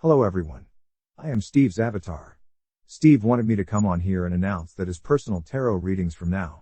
Hello everyone. I am Steve's avatar. Steve wanted me to come on here and announce that his personal tarot readings from now,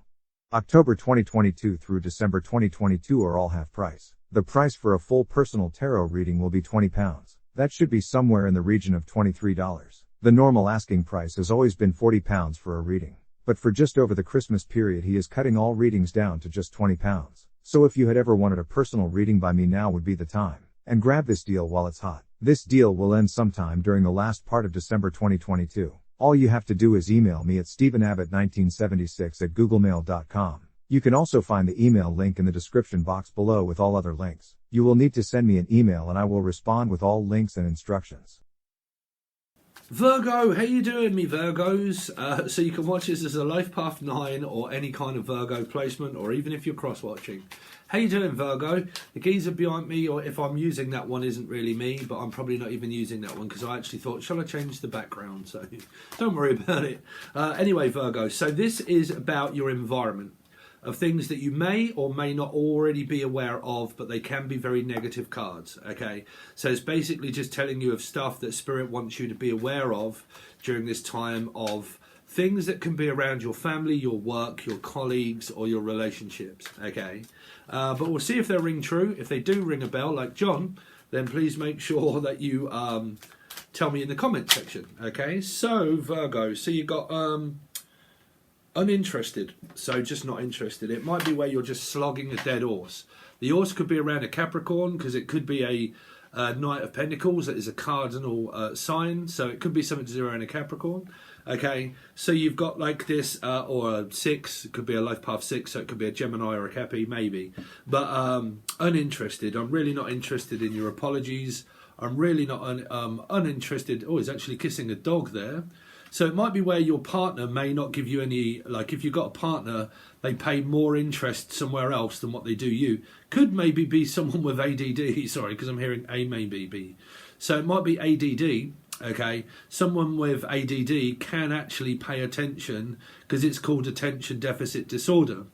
October 2022 through December 2022 are all half price. The price for a full personal tarot reading will be £20. That should be somewhere in the region of $23. The normal asking price has always been £40 for a reading, but for just over the Christmas period he is cutting all readings down to just £20. So if you had ever wanted a personal reading by me, now would be the time. And grab this deal while it's hot. This deal will end sometime during the last part of December 2022. All you have to do is email me at stephenabbott1976@googlemail.com. You can also find the email link in the description box below with all other links. You will need to send me an email and I will respond with all links and instructions. Virgo, how you doing, me Virgos? So you can watch this as a Life Path 9 or any kind of Virgo placement, or even if you're cross-watching. How you doing, Virgo? The geezer behind me, or if I'm using that one, isn't really me, but I'm probably not even using that one because I actually thought, shall I change the background? So don't worry about it. Anyway, Virgo, so this is about your environment, of things that you may or may not already be aware of, but they can be very negative cards, okay? So it's basically just telling you of stuff that Spirit wants you to be aware of during this time, of things that can be around your family, your work, your colleagues, or your relationships, okay? But we'll see if they ring true. If they do ring a bell, like John, then please make sure that you tell me in the comment section, okay? So, Virgo, so you got uninterested, so just not interested. It might be where you're just slogging a dead horse. The horse could be around a Capricorn, because it could be a Knight of Pentacles, that is a cardinal sign, so it could be something to do around a Capricorn. Okay, so you've got like this, or a 6, it could be a Life Path 6, so it could be a Gemini or a Cappy, maybe. But uninterested, I'm really not interested in your apologies. I'm really not uninterested. Oh, he's actually kissing a dog there. So it might be where your partner may not give you any, like if you've got a partner, they pay more interest somewhere else than what they do you. Could maybe be someone with ADD, sorry, because I'm hearing A maybe B. So it might be ADD, okay? Someone with ADD can actually pay attention because it's called attention deficit disorder.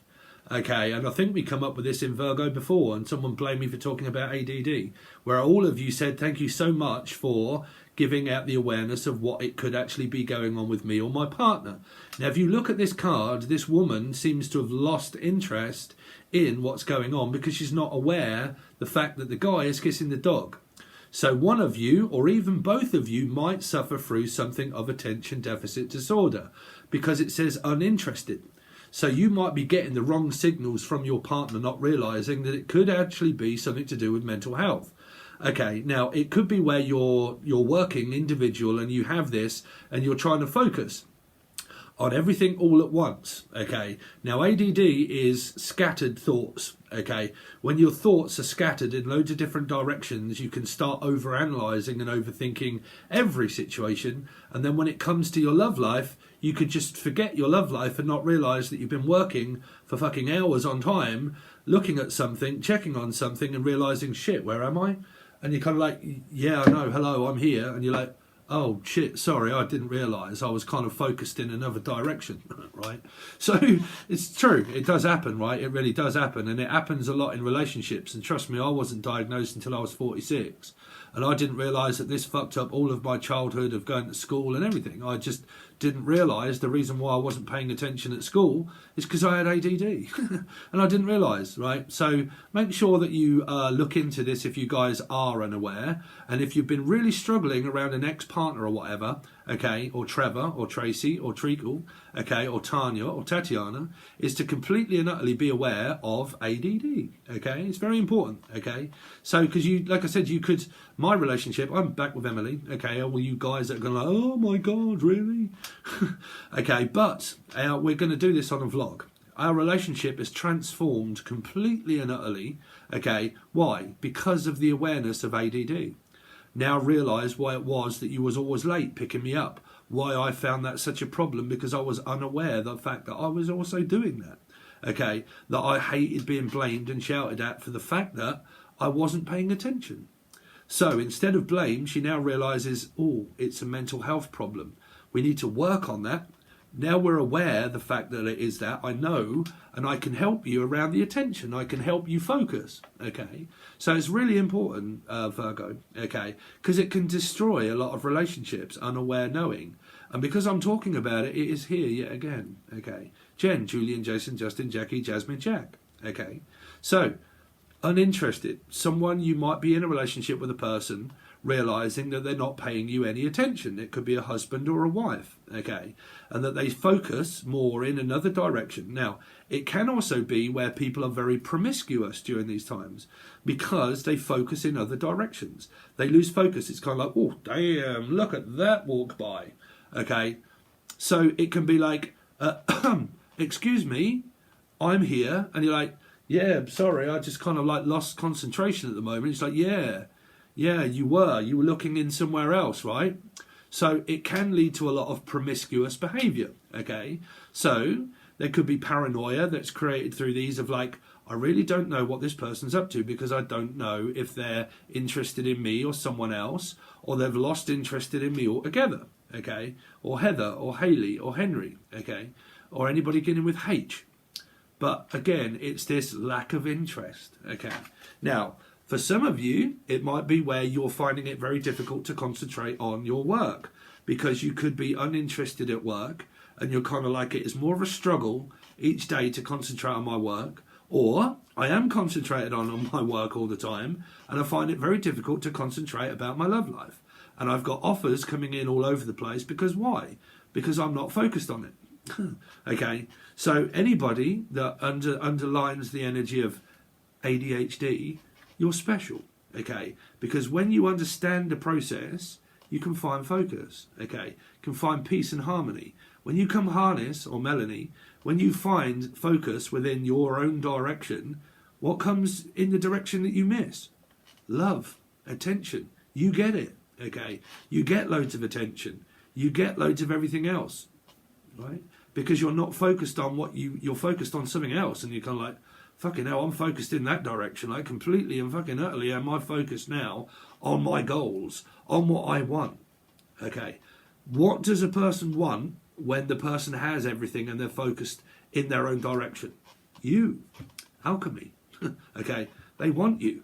Okay, and I think we come up with this in Virgo before, and someone blamed me for talking about ADD, where all of you said thank you so much for giving out the awareness of what it could actually be going on with me or my partner. Now, if you look at this card, this woman seems to have lost interest in what's going on because she's not aware the fact that the guy is kissing the dog. So one of you, or even both of you, might suffer through something of attention deficit disorder because it says uninterested. So you might be getting the wrong signals from your partner, not realising that it could actually be something to do with mental health. Okay, now it could be where you're working individual and you have this and you're trying to focus on everything all at once. Okay, now ADD is scattered thoughts. Okay, when your thoughts are scattered in loads of different directions, you can start overanalyzing and overthinking every situation, and then when it comes to your love life, you could just forget your love life and not realise that you've been working for fucking hours on time, looking at something, checking on something and realising, shit, where am I? And you're kind of like, yeah, I know, hello, I'm here. And you're like, oh, shit, sorry, I didn't realise. I was kind of focused in another direction, right? So it's true. It does happen, right? It really does happen. And it happens a lot in relationships. And trust me, I wasn't diagnosed until I was 46. And I didn't realise that this fucked up all of my childhood of going to school and everything. I just didn't realise the reason why I wasn't paying attention at school is because I had ADD. And I didn't realise, right? So make sure that you look into this if you guys are unaware. And if you've been really struggling around an ex-partner or whatever, okay, or Trevor, or Tracy, or Treacle, okay, or Tanya, or Tatiana, is to completely and utterly be aware of ADD, okay? It's very important, okay? So, because you, like I said, you could, my relationship, I'm back with Emily, okay, all you guys that are going like, oh my God, really? Okay, but we're going to do this on a vlog. Our relationship is transformed completely and utterly, okay? Why? Because of the awareness of ADD. Now realise why it was that you was always late picking me up. Why I found that such a problem, because I was unaware of the fact that I was also doing that. Okay, that I hated being blamed and shouted at for the fact that I wasn't paying attention. So instead of blame, she now realises, oh, it's a mental health problem. We need to work on that. Now we're aware the fact that it is that, I know, and I can help you around the attention. I can help you focus, okay? So it's really important, Virgo, okay? Because it can destroy a lot of relationships, unaware knowing. And because I'm talking about it, it is here yet again, okay? Jen, Julian, Jason, Justin, Jackie, Jasmine, Jack, okay? So, uninterested. Someone, you might be in a relationship with a person, realizing that they're not paying you any attention. It could be a husband or a wife, okay? And that they focus more in another direction. Now, it can also be where people are very promiscuous during these times because they focus in other directions. They lose focus. It's kind of like, oh, damn, look at that walk by, okay? So it can be like, excuse me, I'm here. And you're like, yeah, I'm sorry, I just kind of like lost concentration at the moment. It's like, yeah, you were looking in somewhere else, right? So it can lead to a lot of promiscuous behavior, okay? So there could be paranoia that's created through these of like, I really don't know what this person's up to because I don't know if they're interested in me or someone else, or they've lost interest in me altogether, okay? Or Heather or Haley or Henry, okay? Or anybody beginning with H. But again, it's this lack of interest, okay? Now, for some of you, it might be where you're finding it very difficult to concentrate on your work because you could be uninterested at work and you're kind of like, it is more of a struggle each day to concentrate on my work, or I am concentrated on my work all the time and I find it very difficult to concentrate about my love life. And I've got offers coming in all over the place because why? Because I'm not focused on it. Okay, so anybody that underlines the energy of ADHD, you're special, okay? Because when you understand the process, you can find focus, okay? Can find peace and harmony. When you come harness, or Melanie, when you find focus within your own direction, what comes in the direction that you miss? Love, attention. You get it, okay? You get loads of attention. You get loads of everything else, right? Because you're not focused on what you're focused on something else, and you're kind of like, fucking hell, I'm focused in that direction. I completely and fucking utterly am I focused now on my goals, on what I want. Okay, what does a person want when the person has everything and they're focused in their own direction? You, alchemy. Okay, they want you.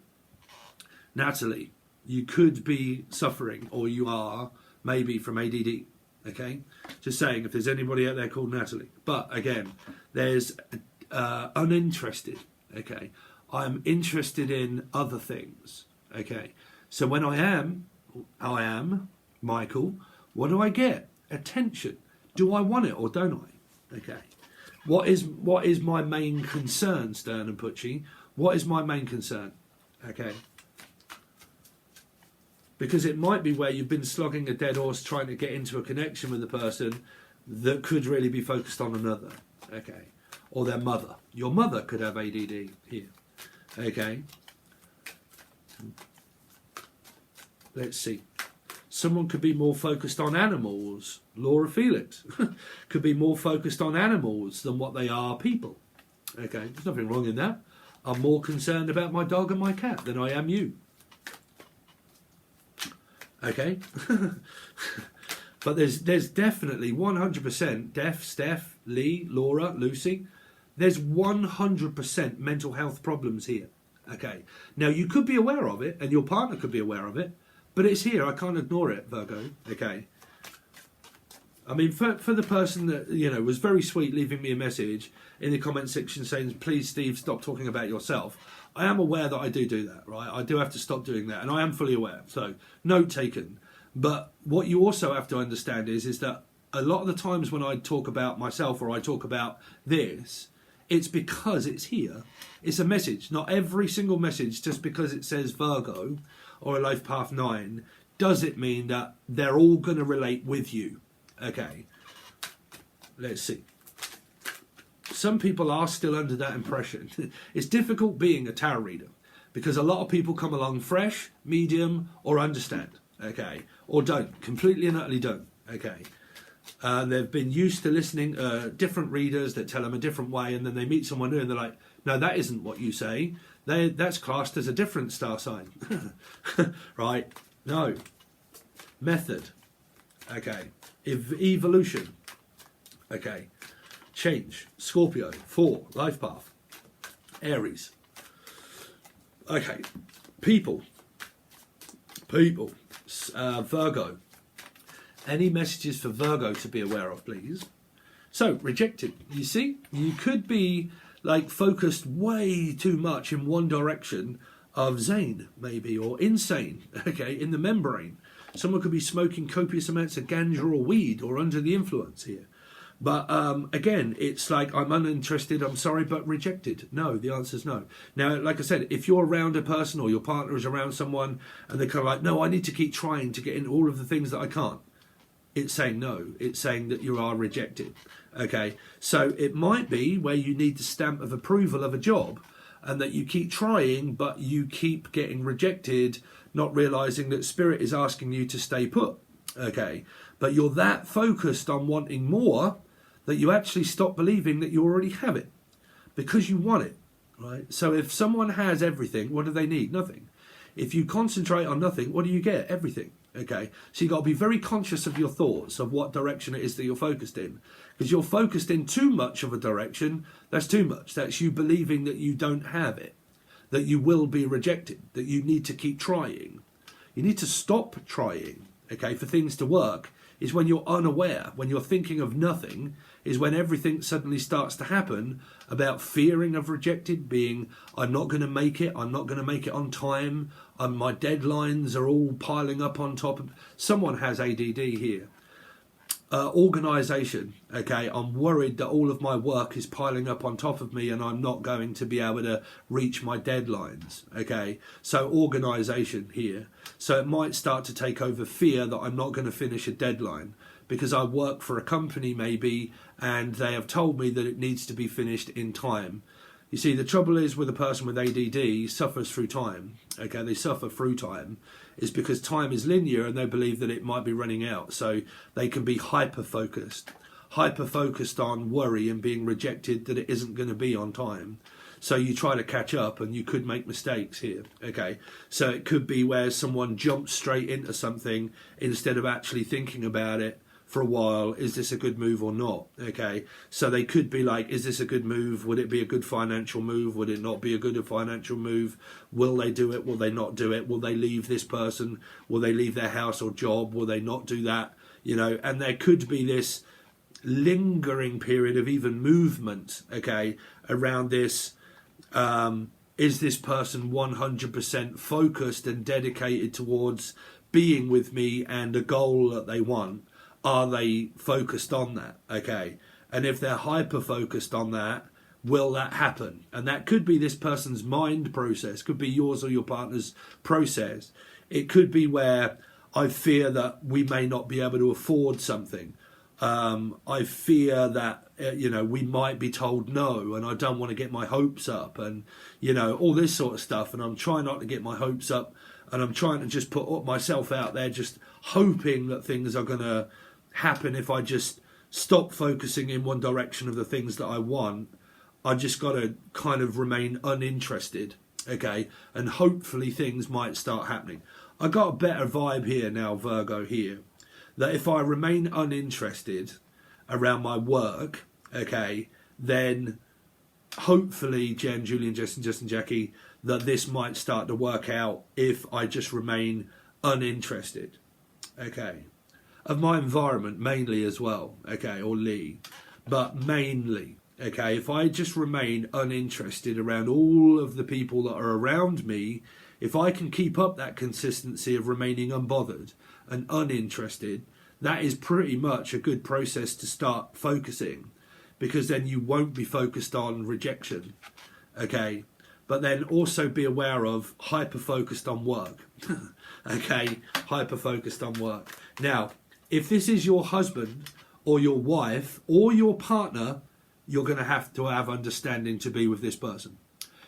Natalie, you could be suffering, or you are maybe from ADD. Okay, just saying, if there's anybody out there called Natalie. But again, there's uninterested. Okay, I'm interested in other things. Okay, so when I am Michael. What do I get? Attention. Do I want it or don't I? Okay. What is my main concern, Stern and Pucci? What is my main concern? Okay. Because it might be where you've been slogging a dead horse trying to get into a connection with a person that could really be focused on another. Okay. Or their mother. Your mother could have ADD here. Okay. Let's see. Someone could be more focused on animals. Laura Felix could be more focused on animals than what they are people. Okay. There's nothing wrong in that. I'm more concerned about my dog and my cat than I am you. Okay. But there's definitely 100% Def, Steph, Lee, Laura, Lucy. There's 100% mental health problems here. Okay. Now you could be aware of it, and your partner could be aware of it, but it's here. I can't ignore it, Virgo. Okay. I mean, for the person that, you know, was very sweet leaving me a message in the comment section saying, please, Steve, stop talking about yourself. I am aware that I do that, right? I do have to stop doing that, and I am fully aware. So, note taken. But what you also have to understand is that a lot of the times when I talk about myself or I talk about this, it's because it's here. It's a message. Not every single message, just because it says Virgo or a Life Path 9, does it mean that they're all going to relate with you. Okay. Let's see. Some people are still under that impression. It's difficult being a tarot reader because a lot of people come along fresh, medium, or understand. Okay. Or don't. Completely and utterly don't. Okay. They've been used to listening different readers that tell them a different way, and then they meet someone new and they're like, no, that isn't what you say. That's classed as a different star sign. Right? No. Method. Okay. Evolution. Okay. Change. Scorpio. 4. Life path. Aries. Okay. People. Virgo. Any messages for Virgo to be aware of, please? So, rejected. You see, you could be like focused way too much in one direction of Zane, maybe, or insane, okay, in the membrane. Someone could be smoking copious amounts of ganja or weed or under the influence here. But again, it's like, I'm uninterested, I'm sorry, but rejected. No, the answer is no. Now, like I said, if you're around a person or your partner is around someone and they're kind of like, no, I need to keep trying to get in all of the things that I can't. It's saying no. It's saying that you are rejected. Okay, so it might be where you need the stamp of approval of a job and that you keep trying, but you keep getting rejected, not realizing that spirit is asking you to stay put. Okay, but you're that focused on wanting more that you actually stop believing that you already have it because you want it, right? So if someone has everything, what do they need? Nothing. If you concentrate on nothing, what do you get? Everything. Okay, so you've got to be very conscious of your thoughts, of what direction it is that you're focused in. Because you're focused in too much of a direction, that's too much. That's you believing that you don't have it, that you will be rejected, that you need to keep trying. You need to stop trying, okay, for things to work. Is when you're unaware, when you're thinking of nothing, is when everything suddenly starts to happen about fearing of rejected, being, I'm not going to make it, I'm not going to make it on time, my deadlines are all piling up on top of... Someone has ADD here. Organisation, okay, I'm worried that all of my work is piling up on top of me and I'm not going to be able to reach my deadlines, okay, so organisation here. So it might start to take over fear that I'm not going to finish a deadline because I work for a company maybe and they have told me that it needs to be finished in time. You see, the trouble is with a person with ADD suffers through time, okay, they suffer through time, is because time is linear and they believe that it might be running out. So they can be hyper-focused on worry and being rejected that it isn't going to be on time. So you try to catch up and you could make mistakes here, okay? So it could be where someone jumps straight into something instead of actually thinking about it for a while. Is this a good move or not? Okay, so they could be like, is this a good move? Would it be a good financial move? Would it not be a good financial move? Will they do it? Will they not do it? Will they leave this person? Will they leave their house or job? Will they not do that? You know, and there could be this lingering period of even movement, okay, around this. Is this person 100% focused and dedicated towards being with me and a goal that they want? Are they focused on that? Okay. And if they're hyper focused on that, will that happen? And that could be this person's mind process, could be yours or your partner's process. It could be where I fear that we may not be able to afford something. I fear that, we might be told no, and I don't want to get my hopes up, and, all this sort of stuff. And I'm trying not to get my hopes up, and I'm trying to just put myself out there, just hoping that things are going to happen if I just stop focusing in one direction of the things that I want. I just got to kind of remain uninterested, okay? And hopefully things might start happening. I got a better vibe here now, Virgo, here, that if I remain uninterested around my work, okay, then hopefully Jen, Julian, Justin, Jackie, that this might start to work out if I just remain uninterested, okay, of my environment mainly as well, okay, or Lee, but mainly, okay, if I just remain uninterested around all of the people that are around me, if I can keep up that consistency of remaining unbothered and uninterested, that is pretty much a good process to start focusing, because then you won't be focused on rejection, okay? But then also be aware of hyper-focused on work, okay? Hyper-focused on work. Now, if this is your husband or your wife or your partner, you're going to have understanding to be with this person.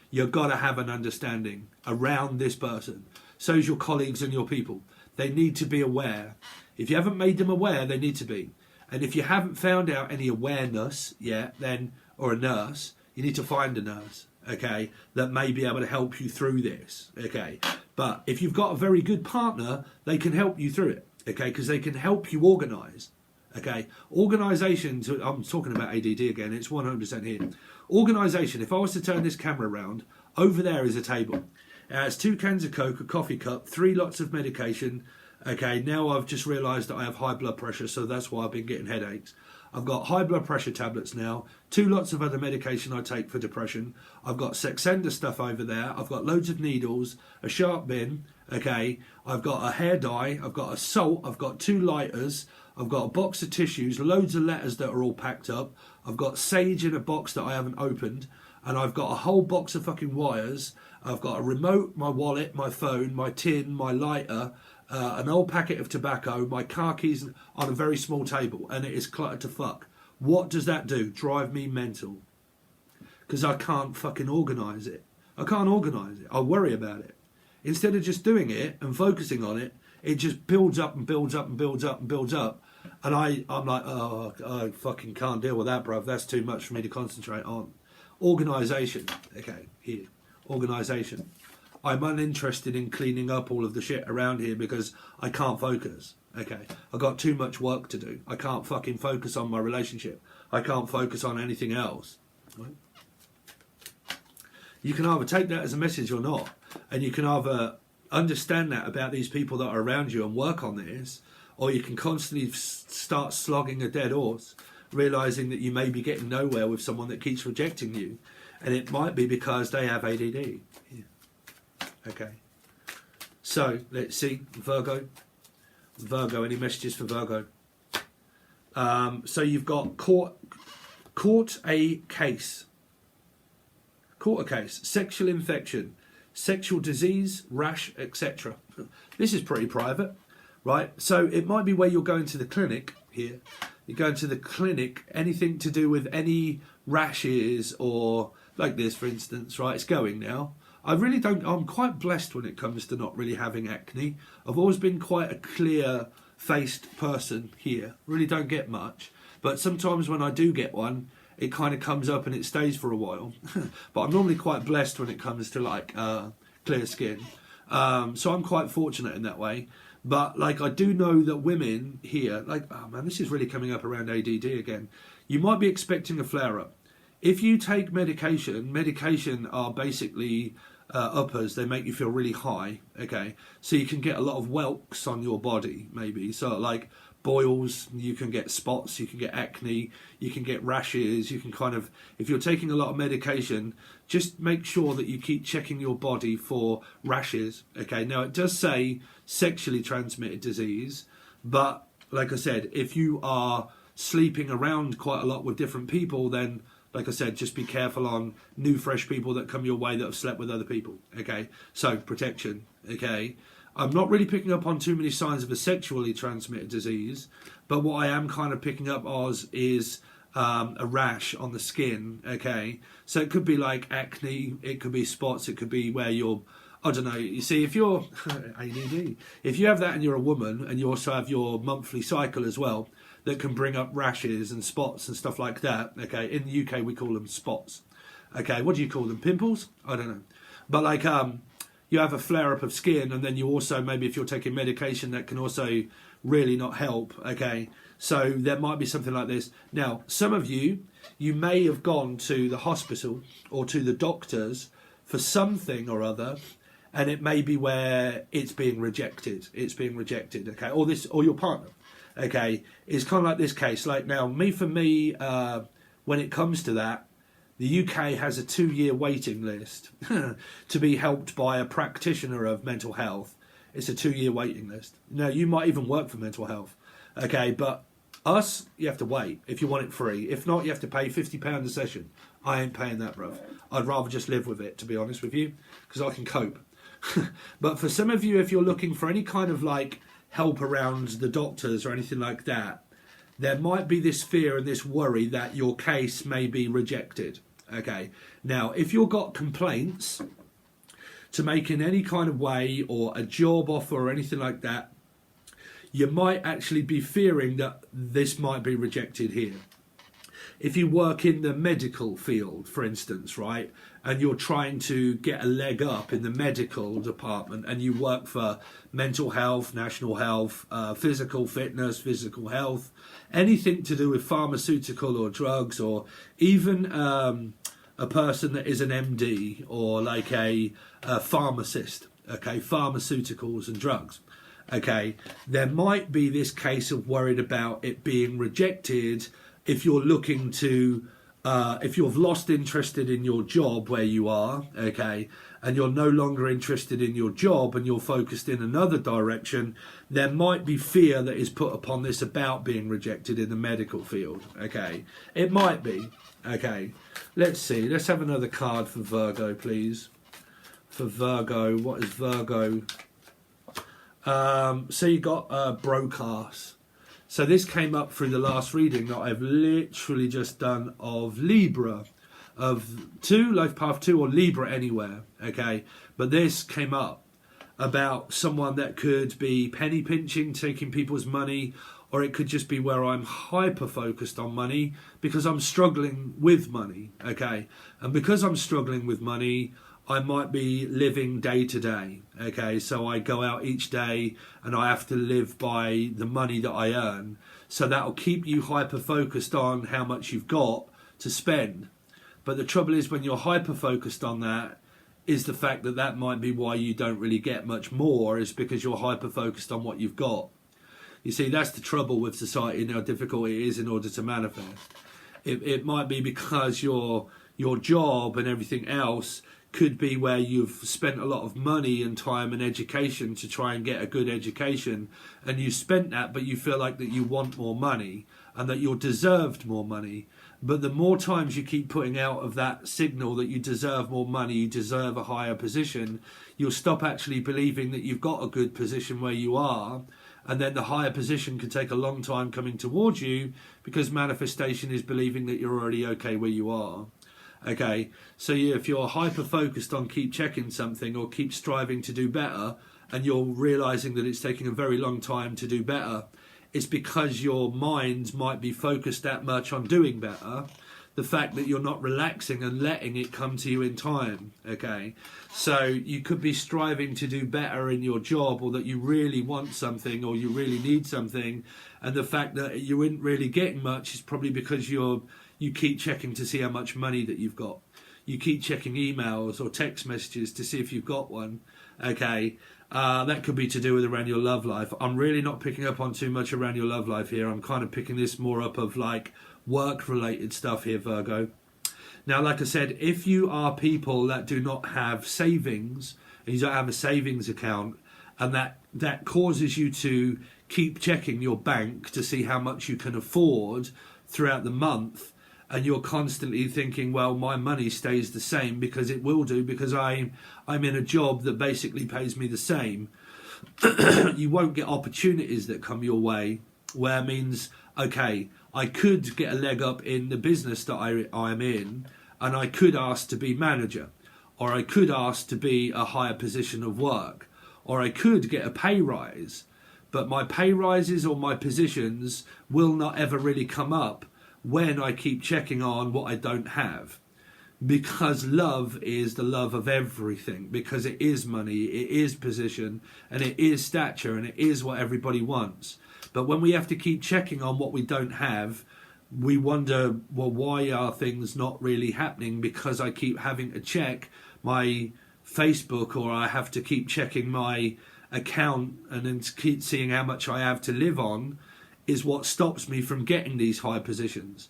You've got to have an understanding around this person. So is your colleagues and your people. They need to be aware. If you haven't made them aware, they need to be. And if you haven't found out any awareness yet, then, or a nurse, you need to find a nurse, okay, that may be able to help you through this, okay. But if you've got a very good partner, they can help you through it, okay, because they can help you organise, Okay, organisations, I'm talking about ADD again, it's 100% here. Organisation, if I was to turn this camera around, over there is a table. It has 2 cans of Coke, a coffee cup, 3 lots of medication. Okay, now I've just realised that I have high blood pressure, so that's why I've been getting headaches. I've got high blood pressure tablets now, 2 lots of other medication I take for depression. I've got Saxenda stuff over there. I've got loads of needles, a sharp bin. Okay, I've got a hair dye. I've got a salt. I've got 2 lighters. I've got a box of tissues, loads of letters that are all packed up. I've got sage in a box that I haven't opened. And I've got a whole box of fucking wires. I've got a remote, my wallet, my phone, my tin, my lighter, an old packet of tobacco, my car keys on a very small table, and it is cluttered to fuck. What does that do? Drive me mental. Because I can't fucking organise it. I can't organise it. I worry about it. Instead of just doing it and focusing on it, it just builds up and builds up and builds up and builds up. And I'm like, oh, I fucking can't deal with that, bruv. That's too much for me to concentrate on. Organisation. Okay, here. Organisation. I'm uninterested in cleaning up all of the shit around here because I can't focus. Okay, I've got too much work to do. I can't fucking focus on my relationship. I can't focus on anything else. Right? You can either take that as a message or not. And you can either understand that about these people that are around you and work on this, or you can constantly start slogging a dead horse, realising that you may be getting nowhere with someone that keeps rejecting you. And it might be because they have ADD. Yeah. Okay. So, let's see. Virgo. Virgo, any messages for Virgo? So you've got court a case. Court a case. Sexual infection. Sexual disease, rash, etc. This is pretty private, right? So it might be where you're going to the clinic here. You're going to the clinic, anything to do with any rashes or like this, for instance, right? It's going now. I'm quite blessed when it comes to not really having acne. I've always been quite a clear-faced person here. Really don't get much. But sometimes when I do get one, it kind of comes up and it stays for a while. But I'm normally quite blessed when it comes to like clear skin. So I'm quite fortunate in that way. But like I do know that women here, like, oh man, this is really coming up around ADD again. You might be expecting a flare-up. If you take medication are basically uppers. They make you feel really high, okay? So you can get a lot of welts on your body, maybe. So like boils, you can get spots, you can get acne, you can get rashes, you can kind of, if you're taking a lot of medication, just make sure that you keep checking your body for rashes, okay? Now it does say sexually transmitted disease, but like I said, if you are sleeping around quite a lot with different people, then like I said, just be careful on new, fresh people that come your way that have slept with other people, okay? So, protection, okay? I'm not really picking up on too many signs of a sexually transmitted disease, but what I am kind of picking up as is a rash on the skin, okay? So it could be like acne, it could be spots, it could be where you're, I don't know, you see, if you're, ADD, if you have that and you're a woman and you also have your monthly cycle as well, that can bring up rashes and spots and stuff like that, okay? In the UK, we call them spots, okay? What do you call them? Pimples? I don't know. But like, you have a flare-up of skin, and then you also, maybe if you're taking medication, that can also really not help, okay? So there might be something like this. Now, some of you may have gone to the hospital or to the doctors for something or other, and it may be where it's being rejected. It's being rejected, okay? Or your partner. Okay, it's kind of like this case. Like now, for me, when it comes to that, the UK has a 2-year waiting list to be helped by a practitioner of mental health. It's a 2-year waiting list. Now, you might even work for mental health. Okay, but us, you have to wait if you want it free. If not, you have to pay £50 a session. I ain't paying that, bruv. I'd rather just live with it, to be honest with you, because I can cope. But for some of you, if you're looking for any kind of like help around the doctors or anything like that, there might be this fear and this worry that your case may be rejected. Okay, now if you've got complaints to make in any kind of way or a job offer or anything like that, you might actually be fearing that this might be rejected here. if you work in the medical field, for instance, right, and you're trying to get a leg up in the medical department, and you work for mental health, national health, physical fitness, physical health, anything to do with pharmaceutical or drugs, or even a person that is an MD or like a pharmacist, okay, pharmaceuticals and drugs. Okay, there might be this case of worried about it being rejected if you're looking to, if you've lost interest in your job where you are, okay, and you're no longer interested in your job and you're focused in another direction, there might be fear that is put upon this about being rejected in the medical field, okay. It might be, okay. Let's see, let's have another card for Virgo, please. For Virgo, what is Virgo? So you got broadcast. So this came up through the last reading that I've literally just done of Libra, of 2, Life Path 2, or Libra anywhere, okay? But this came up about someone that could be penny pinching, taking people's money, or it could just be where I'm hyper focused on money because I'm struggling with money, okay? And because I'm struggling with money, I might be living day to day, okay? So I go out each day and I have to live by the money that I earn. So that'll keep you hyper focused on how much you've got to spend. But the trouble is when you're hyper focused on that, is the fact that that might be why you don't really get much more, is because you're hyper focused on what you've got. You see, that's the trouble with society and how difficult it is in order to manifest. It might be because your job and everything else could be where you've spent a lot of money and time and education to try and get a good education, and you spent that, but you feel like that you want more money and that you're deserved more money. But the more times you keep putting out of that signal that you deserve more money, you deserve a higher position, you'll stop actually believing that you've got a good position where you are, and then the higher position can take a long time coming towards you because manifestation is believing that you're already okay where you are. Okay, so if you're hyper focused on keep checking something or keep striving to do better, and you're realizing that it's taking a very long time to do better, it's because your mind might be focused that much on doing better. The fact that you're not relaxing and letting it come to you in time, okay? So you could be striving to do better in your job, or that you really want something or you really need something, and the fact that you isn't really getting much is probably because you keep checking to see how much money that you've got. You keep checking emails or text messages to see if you've got one, okay? That could be to do with around your love life. I'm really not picking up on too much around your love life here. I'm kind of picking this more up of like work-related stuff here, Virgo. Now, like I said, if you are people that do not have savings, and you don't have a savings account, and that causes you to keep checking your bank to see how much you can afford throughout the month, and you're constantly thinking, well, my money stays the same because it will do, because I'm in a job that basically pays me the same, you won't get opportunities that come your way, where it means, okay, I could get a leg up in the business that I'm in, and I could ask to be manager, or I could ask to be a higher position of work, or I could get a pay rise, but my pay rises or my positions will not ever really come up when I keep checking on what I don't have. Because love is the love of everything, because it is money, it is position, and it is stature, and it is what everybody wants. But when we have to keep checking on what we don't have, we wonder, well, why are things not really happening? Because I keep having to check my Facebook, or I have to keep checking my account and then keep seeing how much I have to live on, is what stops me from getting these high positions.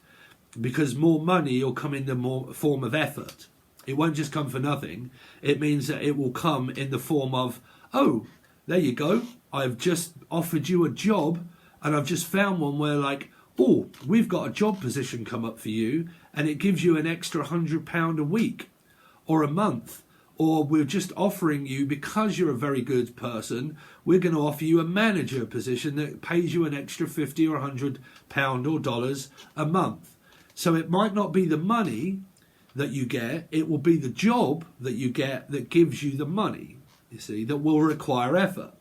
Because more money will come in the more form of effort. It won't just come for nothing. It means that it will come in the form of, oh, there you go, I've just offered you a job, and I've just found one where like, oh, we've got a job position come up for you, and it gives you an extra £100 a week or a month. Or we're just offering you, because you're a very good person, we're going to offer you a manager position that pays you an extra £50 or £100 or dollars a month. So it might not be the money that you get, it will be the job that you get that gives you the money, you see, that will require effort.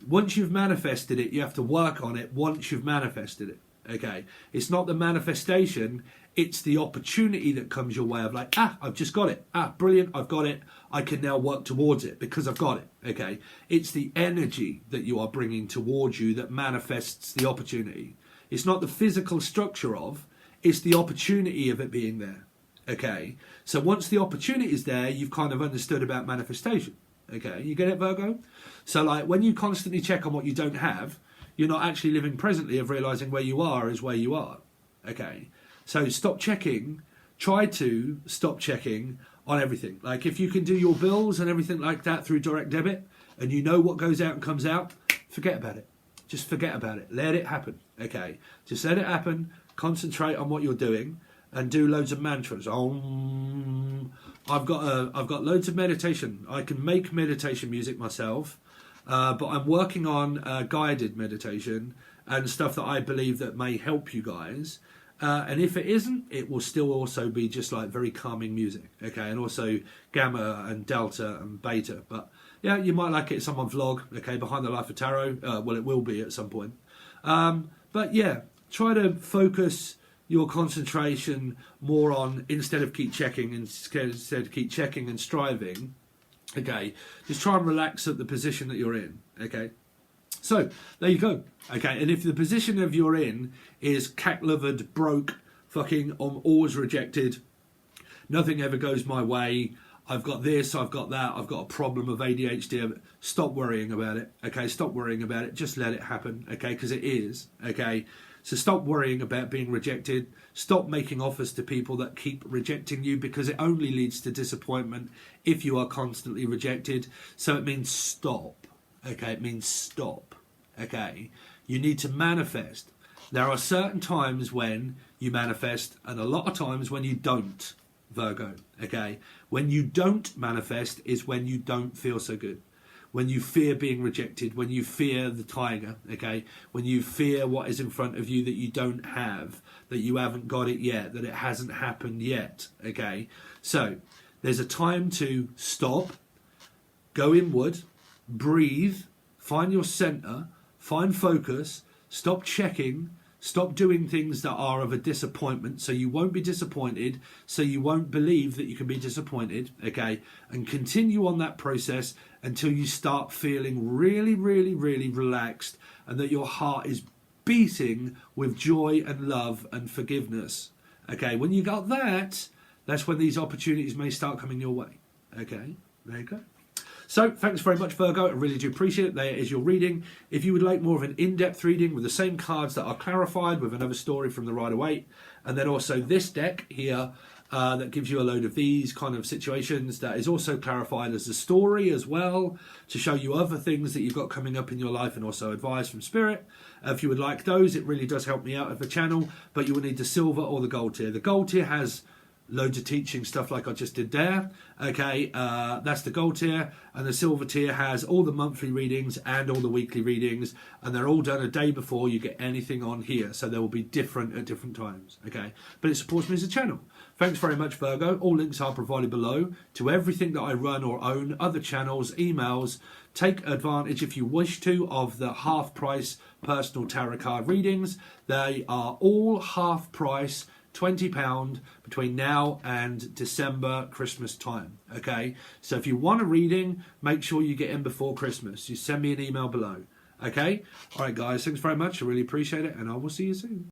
Once you've manifested it, you have to work on it once you've manifested it, okay? It's not the manifestation, It's the opportunity that comes your way of like, I've just got it. Brilliant, I've got it. I can now work towards it because I've got it. Okay. It's the energy that you are bringing towards you that manifests the opportunity. It's not the physical structure of, it's the opportunity of it being there. Okay. So once the opportunity is there, you've kind of understood about manifestation. Okay. You get it, Virgo? So like when you constantly check on what you don't have, you're not actually living presently of realizing where you are is where you are. Okay. So stop checking. Try to stop checking on everything. Like if you can do your bills and everything like that through direct debit and you know what goes out and comes out, forget about it. Just forget about it. Let it happen. Okay. Just let it happen. Concentrate on what you're doing and do loads of mantras. I've got loads of meditation. I can make meditation music myself, but I'm working on guided meditation and stuff that I believe that may help you guys. And if it isn't, it will still also be just like very calming music, okay? And also gamma and delta and beta. But yeah, you might like it. It's on my vlog, okay? Behind the Life of Tarot. Well, it will be at some point. But yeah, try to focus your concentration more on instead of keep checking and striving. Okay, just try and relax at the position that you're in. Okay. So, there you go. Okay, and if the position of you're in is cat-livered, broke, fucking always rejected, nothing ever goes my way, I've got this, I've got that, I've got a problem of ADHD, stop worrying about it, okay? Stop worrying about it, just let it happen, okay? Because it is, okay? So stop worrying about being rejected, stop making offers to people that keep rejecting you because it only leads to disappointment if you are constantly rejected. So it means stop. Okay, it means stop. Okay, you need to manifest. There are certain times when you manifest and a lot of times when you don't, Virgo. Okay, when you don't manifest is when you don't feel so good. When you fear being rejected, when you fear the tiger, okay, when you fear what is in front of you that you don't have, that you haven't got it yet, that it hasn't happened yet, okay. So there's a time to stop, go inward, breathe, find your center, find focus, stop checking, stop doing things that are of a disappointment so you won't be disappointed, so you won't believe that you can be disappointed, okay, and continue on that process until you start feeling really, really, really relaxed and that your heart is beating with joy and love and forgiveness, okay. When you got that, that's when these opportunities may start coming your way, okay. There you go. So, thanks very much, Virgo. I really do appreciate it. There is your reading. If you would like more of an in-depth reading with the same cards that are clarified with another story from the Rider-Waite, and then also this deck here that gives you a load of these kind of situations that is also clarified as a story as well to show you other things that you've got coming up in your life and also advice from Spirit. If you would like those, it really does help me out of the channel, but you will need the silver or the gold tier. The gold tier has loads of teaching stuff like I just did there, okay, that's the gold tier, and the silver tier has all the monthly readings and all the weekly readings, and they're all done a day before you get anything on here, so they will be different at different times, okay, but it supports me as a channel. Thanks very much, Virgo. All links are provided below to everything that I run or own, other channels, emails. Take advantage, if you wish to, of the half price personal tarot card readings. They are all half price, £20 between now and December, Christmas time, okay? So if you want a reading, make sure you get in before Christmas. You send me an email below, okay? All right, guys, thanks very much. I really appreciate it, and I will see you soon.